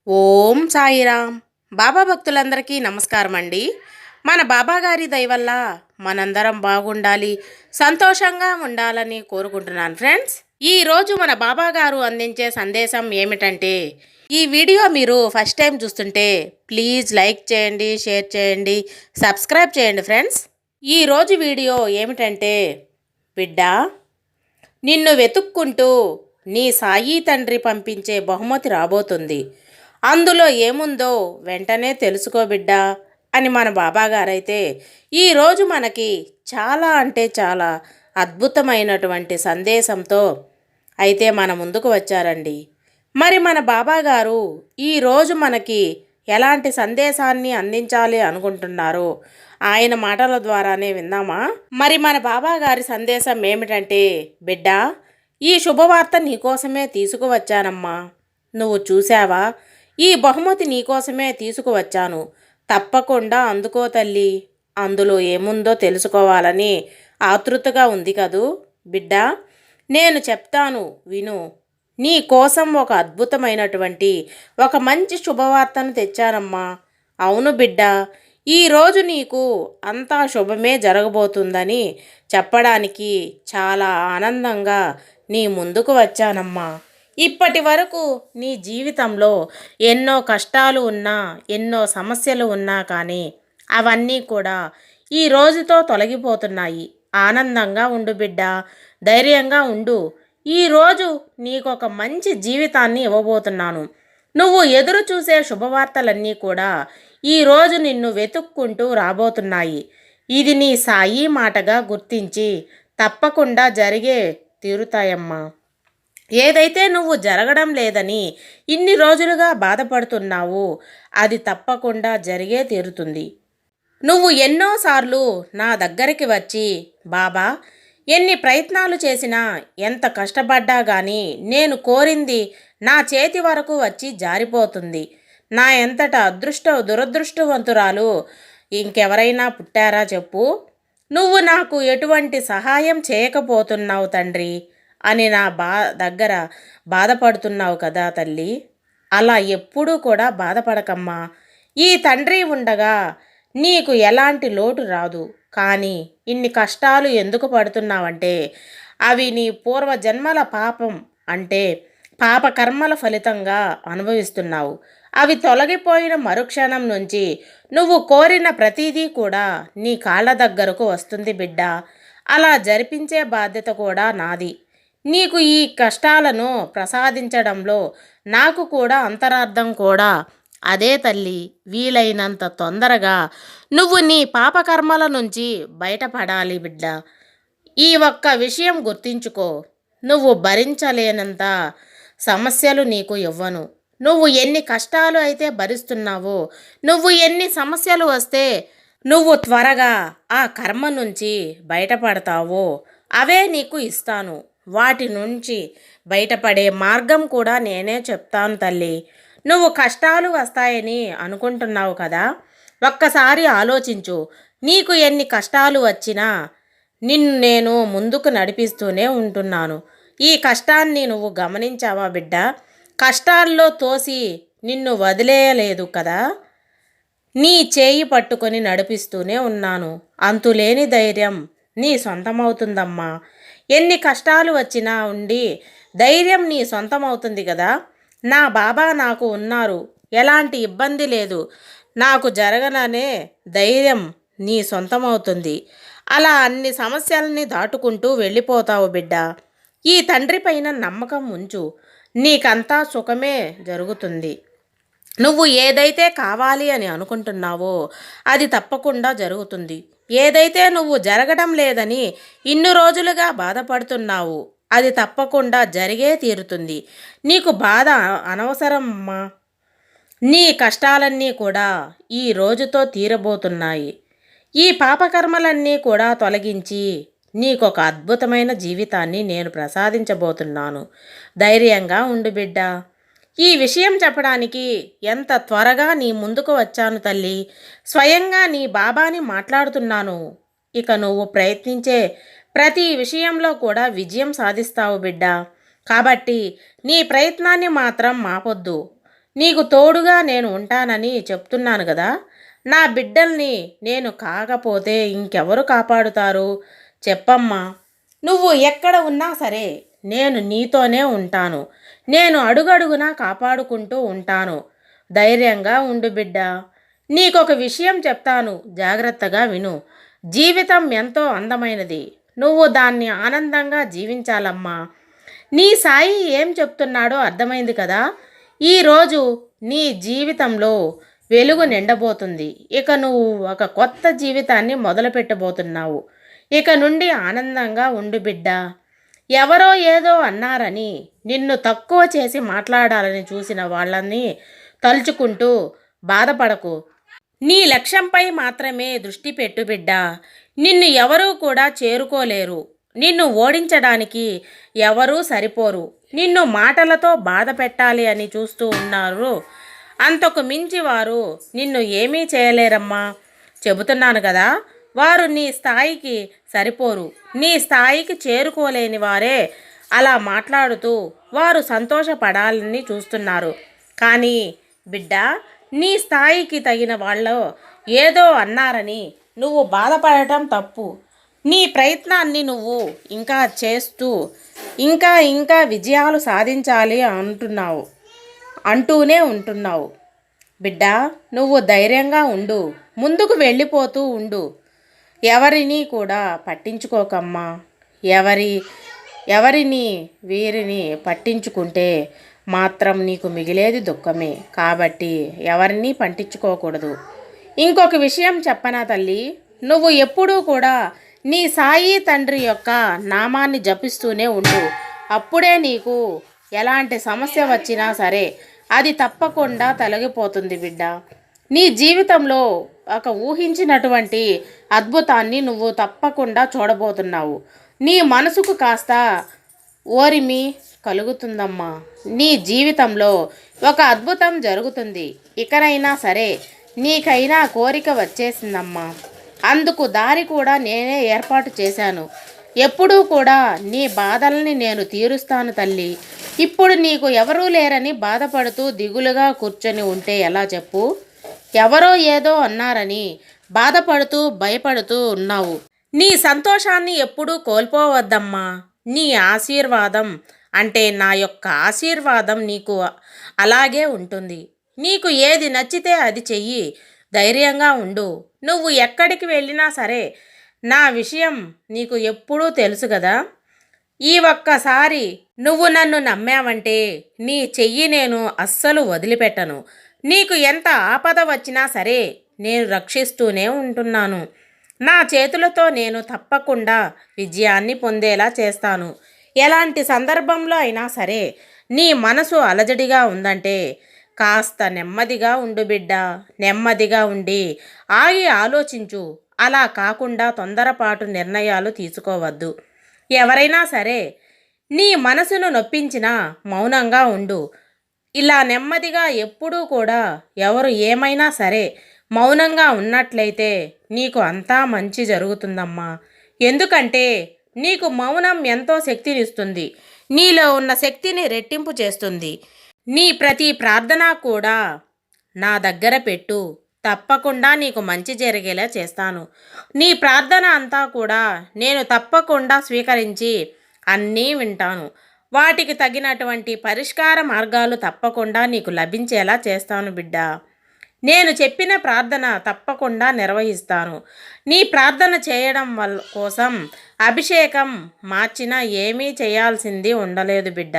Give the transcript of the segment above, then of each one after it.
ఓం సాయిరామ్. బాబా భక్తులందరికీ నమస్కారం అండి. మన బాబా గారి దయ వల్ల మనందరం బాగుండాలి, సంతోషంగా ఉండాలని కోరుకుంటున్నాను ఫ్రెండ్స్. ఈరోజు మన బాబా గారు అందించే సందేశం ఏమిటంటే, ఈ వీడియో మీరు ఫస్ట్ టైం చూస్తుంటే ప్లీజ్ లైక్ చేయండి, షేర్ చేయండి, సబ్స్క్రైబ్ చేయండి ఫ్రెండ్స్. ఈరోజు వీడియో ఏమిటంటే, బిడ్డ, నిన్ను వెతుక్కుంటూ నీ సాయి తండ్రి పంపించే బహుమతి రాబోతుంది. అందులో ఏముందో వెంటనే తెలుసుకో బిడ్డా అని మన బాబాగారైతే ఈరోజు మనకి చాలా అంటే చాలా అద్భుతమైనటువంటి సందేశంతో అయితే మన ముందుకు వచ్చారండి. మరి మన బాబాగారు ఈరోజు మనకి ఎలాంటి సందేశాన్ని అందించాలి అనుకుంటున్నారో ఆయన మాటల ద్వారానే విందామా? మరి మన బాబాగారి సందేశం ఏమిటంటే, బిడ్డా, ఈ శుభవార్త నీకోసమే తీసుకువచ్చానమ్మా. నువ్వు చూసావా? ఈ బహుమతి నీకోసమే తీసుకువచ్చాను. తప్పకుండా అందుకో తల్లి. అందులో ఏముందో తెలుసుకోవాలని ఆతృతగా ఉంది కదూ బిడ్డా. నేను చెప్తాను విను. నీ కోసం ఒక అద్భుతమైనటువంటి ఒక మంచి శుభవార్తను తెచ్చానమ్మా. అవును బిడ్డా, ఈరోజు నీకు అంతా శుభమే జరగబోతుందని చెప్పడానికి చాలా ఆనందంగా నీ ముందుకు వచ్చానమ్మా. ఇప్పటి వరకు నీ జీవితంలో ఎన్నో కష్టాలు ఉన్నా, ఎన్నో సమస్యలు ఉన్నా కానీ అవన్నీ కూడా ఈ రోజుతో తొలగిపోతున్నాయి. ఆనందంగా ఉండు బిడ్డ, ధైర్యంగా ఉండు. ఈరోజు నీకొక మంచి జీవితాన్ని ఇవ్వబోతున్నాను. నువ్వు ఎదురు చూసే శుభవార్తలన్నీ కూడా ఈరోజు నిన్ను వెతుక్కుంటూ రాబోతున్నాయి. ఇది నీ సాయి మాటగా గుర్తించి తప్పకుండా జరిగే తీరుతాయమ్మా. ఏదైతే నువ్వు జరగడం లేదని ఇన్ని రోజులుగా బాధపడుతున్నావో అది తప్పకుండా జరిగే తీరుతుంది. నువ్వు ఎన్నోసార్లు నా దగ్గరికి వచ్చి, బాబా, ఎన్ని ప్రయత్నాలు చేసినా, ఎంత కష్టపడ్డా కానీ నేను కోరింది నా చేతి వరకు వచ్చి జారిపోతుంది. నా ఎంతట దురదృష్టవంతురాలు ఇంకెవరైనా పుట్టారా చెప్పు? నువ్వు నాకు ఎటువంటి సహాయం చేయకపోతున్నావు తండ్రి అని నా దగ్గర బాధపడుతున్నావు కదా తల్లి. అలా ఎప్పుడూ కూడా బాధపడకమ్మా. ఈ తండ్రి ఉండగా నీకు ఎలాంటి లోటు రాదు. కానీ ఇన్ని కష్టాలు ఎందుకు పడుతున్నావంటే అవి నీ పూర్వజన్మల పాపం, అంటే పాపకర్మల ఫలితంగా అనుభవిస్తున్నావు. అవి తొలగిపోయిన మరుక్షణం నుంచి నువ్వు కోరిన ప్రతిదీ కూడా నీ కాళ్ళ దగ్గరకు వస్తుంది బిడ్డ. అలా జరిపించే బాధ్యత కూడా నాది. నీకు ఈ కష్టాలను ప్రసాదించడంలో నాకు కూడా అంతరార్థం కూడా అదే తల్లి. వీలైనంత తొందరగా నువ్వు నీ పాపకర్మల నుంచి బయటపడాలి బిడ్డ. ఈ ఒక్క విషయం గుర్తించుకో. నువ్వు భరించలేనంత సమస్యలు నీకు ఇవ్వను. నువ్వు ఎన్ని కష్టాలు అయితే భరిస్తున్నావో, నువ్వు ఎన్ని సమస్యలు వస్తే నువ్వు త్వరగా ఆ కర్మ నుంచి బయటపడతావో అవే నీకు ఇస్తాను. వాటి నుంచి బయటపడే మార్గం కూడా నేనే చెప్తాను తల్లి. నువ్వు కష్టాలు వస్తాయని అనుకుంటున్నావు కదా, ఒక్కసారి ఆలోచించు. నీకు ఎన్ని కష్టాలు వచ్చినా నిన్ను నేను ముందుకు నడిపిస్తూనే ఉంటున్నాను. ఈ కష్టాన్ని నువ్వు గమనించావా బిడ్డ? కష్టాల్లో తోసి నిన్ను వదిలేయలేదు కదా. నీ చేయి పట్టుకొని నడిపిస్తూనే ఉన్నాను. అంతులేని ధైర్యం నీ సొంతమవుతుందమ్మా. ఎన్ని కష్టాలు వచ్చినా ఉండి ధైర్యం నీ సొంతమవుతుంది కదా. నా బాబా నాకు ఉన్నారు, ఎలాంటి ఇబ్బంది లేదు, నాకు జరగననే ధైర్యం నీ సొంతమవుతుంది. అలా అన్ని సమస్యల్ని దాటుకుంటూ వెళ్ళిపోతావు బిడ్డ. ఈ తండ్రి పైన నమ్మకం ఉంచు. నీకంతా సుఖమే జరుగుతుంది. నువ్వు ఏదైతే కావాలి అని అనుకుంటున్నావో అది తప్పకుండా జరుగుతుంది. ఏదైతే నువ్వు జరగడం లేదని ఇన్ని రోజులుగా బాధపడుతున్నావు అది తప్పకుండా జరిగే తీరుతుంది. నీకు బాధ అనవసరమ్మా. నీ కష్టాలన్నీ కూడా ఈ రోజుతో తీరబోతున్నాయి. ఈ పాపకర్మలన్నీ కూడా తొలగించి నీకొక అద్భుతమైన జీవితాన్ని నేను ప్రసాదించబోతున్నాను. ధైర్యంగా ఉండు బిడ్డ. ఈ విషయం చెప్పడానికి ఎంత త్వరగా నీ ముందుకు వచ్చాను తల్లి. స్వయంగా నీ బాబాని మాట్లాడుతున్నాను. ఇక నువ్వు ప్రయత్నించే ప్రతి విషయంలో కూడా విజయం సాధిస్తావు బిడ్డ. కాబట్టి నీ ప్రయత్నాన్ని మాత్రం మాపొద్దు. నీకు తోడుగా నేను ఉంటానని చెప్తున్నాను కదా. నా బిడ్డల్ని నేను కాకపోతే ఇంకెవరు కాపాడుతారు చెప్పమ్మా. నువ్వు ఎక్కడ ఉన్నా సరే నేను నీతోనే ఉంటాను. నేను అడుగడుగునా కాపాడుకుంటూ ఉంటాను. ధైర్యంగా ఉండు బిడ్డ. నీకొక విషయం చెప్తాను, జాగ్రత్తగా విను. జీవితం ఎంతో అందమైనది. నువ్వు దాన్ని ఆనందంగా జీవించాలమ్మా. నీ సాయి ఏం చెప్తున్నాడో అర్థమైంది కదా. ఈరోజు నీ జీవితంలో వెలుగు నిండబోతుంది. ఇక నువ్వు ఒక కొత్త జీవితాన్ని మొదలుపెట్టబోతున్నావు. ఇక నుండి ఆనందంగా ఉండు బిడ్డ. ఎవరో ఏదో అన్నారని నిన్ను తక్కువ చేసి మాట్లాడాలని చూసిన వాళ్ళని తలుచుకుంటూ బాధపడకు. నీ లక్ష్యంపై మాత్రమే దృష్టి పెట్టు బిడ్డ. నిన్ను ఎవరూ కూడా చేరుకోలేరు. నిన్ను ఓడించడానికి ఎవరూ సరిపోరు. నిన్ను మాటలతో బాధ పెట్టాలి అని చూస్తూ ఉన్నారు. అంతకు మించి వారు నిన్ను ఏమీ చేయలేరమ్మా. చెబుతున్నాను కదా, వారు నీ స్థాయికి సరిపోరు. నీ స్థాయికి చేరుకోలేని వారే అలా మాట్లాడుతూ వారు సంతోషపడాలని చూస్తున్నారు. కానీ బిడ్డ, నీ స్థాయికి తగిన వాళ్ళు ఏదో అన్నారని నువ్వు బాధపడటం తప్పు. నీ ప్రయత్నాన్ని నువ్వు ఇంకా చేస్తూ ఇంకా విజయాలు సాధించాలి అంటూనే ఉంటున్నావు. బిడ్డ, నువ్వు ధైర్యంగా ఉండు. ముందుకు వెళ్ళిపోతూ ఉండు. ఎవరిని కూడా పట్టించుకోకమ్మా. ఎవరిని వీరిని పట్టించుకుంటే మాత్రం నీకు మిగిలేది దుఃఖమే. కాబట్టి ఎవరిని పట్టించుకోకూడదు. ఇంకొక విషయం చెప్పనా తల్లి, నువ్వు ఎప్పుడూ కూడా నీ సాయి తండ్రి యొక్క నామాన్ని జపిస్తూనే ఉండు. అప్పుడే నీకు ఎలాంటి సమస్య వచ్చినా సరే అది తప్పకుండా తొలగిపోతుంది బిడ్డ. నీ జీవితంలో ఒక ఊహించినటువంటి అద్భుతాన్ని నువ్వు తప్పకుండా చూడబోతున్నావు. నీ మనసుకు కాస్త ఓరిమి కలుగుతుందమ్మా. నీ జీవితంలో ఒక అద్భుతం జరుగుతుంది. ఇకనైనా సరే నీకైనా కోరిక వచ్చేసిందమ్మా. అందుకు దారి కూడా నేనే ఏర్పాటు చేశాను. ఎప్పుడూ కూడా నీ బాధల్ని నేను తీరుస్తాను తల్లి. ఇప్పుడు నీకు ఎవరూ లేరని బాధపడుతూ దిగులుగా కూర్చొని ఉంటే ఎలా చెప్పు. ఎవరో ఏదో అన్నారని బాధపడుతూ భయపడుతూ ఉన్నావు. నీ సంతోషాన్ని ఎప్పుడూ కోల్పోవద్దమ్మా. నీ ఆశీర్వాదం అంటే నా యొక్క ఆశీర్వాదం నీకు అలాగే ఉంటుంది. నీకు ఏది నచ్చితే అది చెయ్యి. ధైర్యంగా ఉండు. నువ్వు ఎక్కడికి వెళ్ళినా సరే నా విషయం నీకు ఎప్పుడూ తెలుసు కదా. ఈ ఒక్కసారి నువ్వు నన్ను నమ్మావంటే నీ చెయ్యి నేను అస్సలు వదిలిపెట్టను. నీకు ఎంత ఆపద వచ్చినా సరే నేను రక్షిస్తూనే ఉంటున్నాను. నా చేతులతో నేను తప్పకుండా విజయాన్ని పొందేలా చేస్తాను. ఎలాంటి సందర్భంలో అయినా సరే నీ మనసు అలజడిగా ఉందంటే కాస్త నెమ్మదిగా ఉండు బిడ్డ. నెమ్మదిగా ఉండి ఆగి ఆలోచించు. అలా కాకుండా తొందరపాటు నిర్ణయాలు తీసుకోవద్దు. ఎవరైనా సరే నీ మనసును నొప్పించినా మౌనంగా ఉండు. ఇలా నెమ్మదిగా ఎప్పుడూ కూడా ఎవరు ఏమైనా సరే మౌనంగా ఉన్నట్లయితే నీకు అంతా మంచి జరుగుతుందమ్మా. ఎందుకంటే నీకు మౌనం ఎంతో శక్తినిస్తుంది. నీలో ఉన్న శక్తిని రెట్టింపు చేస్తుంది. నీ ప్రతి ప్రార్థన కూడా నా దగ్గర పెట్టు. తప్పకుండా నీకు మంచి జరిగేలా చేస్తాను. నీ ప్రార్థన అంతా కూడా నేను తప్పకుండా స్వీకరించి అన్నీ వింటాను. వాటికి తగినటువంటి పరిష్కార మార్గాలు తప్పకుండా నీకు లభించేలా చేస్తాను బిడ్డ. నేను చెప్పిన ప్రార్థన తప్పకుండా నిర్వహిస్తాను. నీ ప్రార్థన చేయడం కోసం అభిషేకం మార్చినా ఏమీ చేయాల్సింది ఉండలేదు బిడ్డ.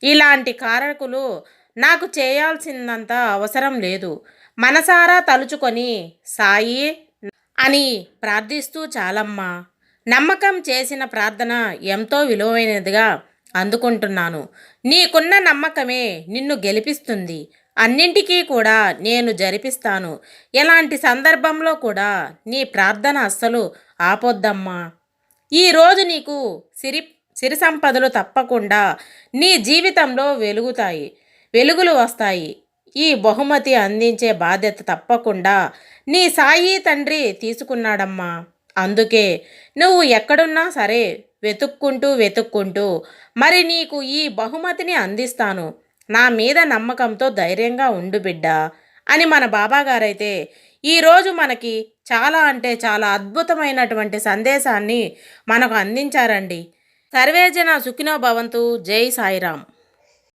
ఇలాంటి కారకులు నాకు చేయాల్సిందంత అవసరం లేదు. మనసారా తలుచుకొని సాయి అని ప్రార్థిస్తూ చాలమ్మా. నమ్మకం చేసిన ప్రార్థన ఎంతో విలువైనదిగా అందుకుంటున్నాను. నీకున్న నమ్మకమే నిన్ను గెలిపిస్తుంది. అన్నింటికీ కూడా నేను జరిపిస్తాను. ఎలాంటి సందర్భంలో కూడా నీ ప్రార్థన అస్సలు ఆపొద్దమ్మా. ఈరోజు నీకు సిరి సంపదలు తప్పకుండా నీ జీవితంలో వెలుగులు వస్తాయి. ఈ బహుమతి అందించే బాధ్యత తప్పకుండా నీ సాయి తండ్రి తీసుకున్నాడమ్మా. అందుకే నువ్వు ఎక్కడున్నా సరే వెతుక్కుంటూ మరి నీకు ఈ బహుమతిని అందిస్తాను. నా మీద నమ్మకంతో ధైర్యంగా ఉండు బిడ్డ అని మన బాబాగారైతే ఈరోజు మనకి చాలా అంటే చాలా అద్భుతమైనటువంటి సందేశాన్ని మనకు అందించారండి. సర్వేజన సుఖినో భవంతు. జై సాయిరాం.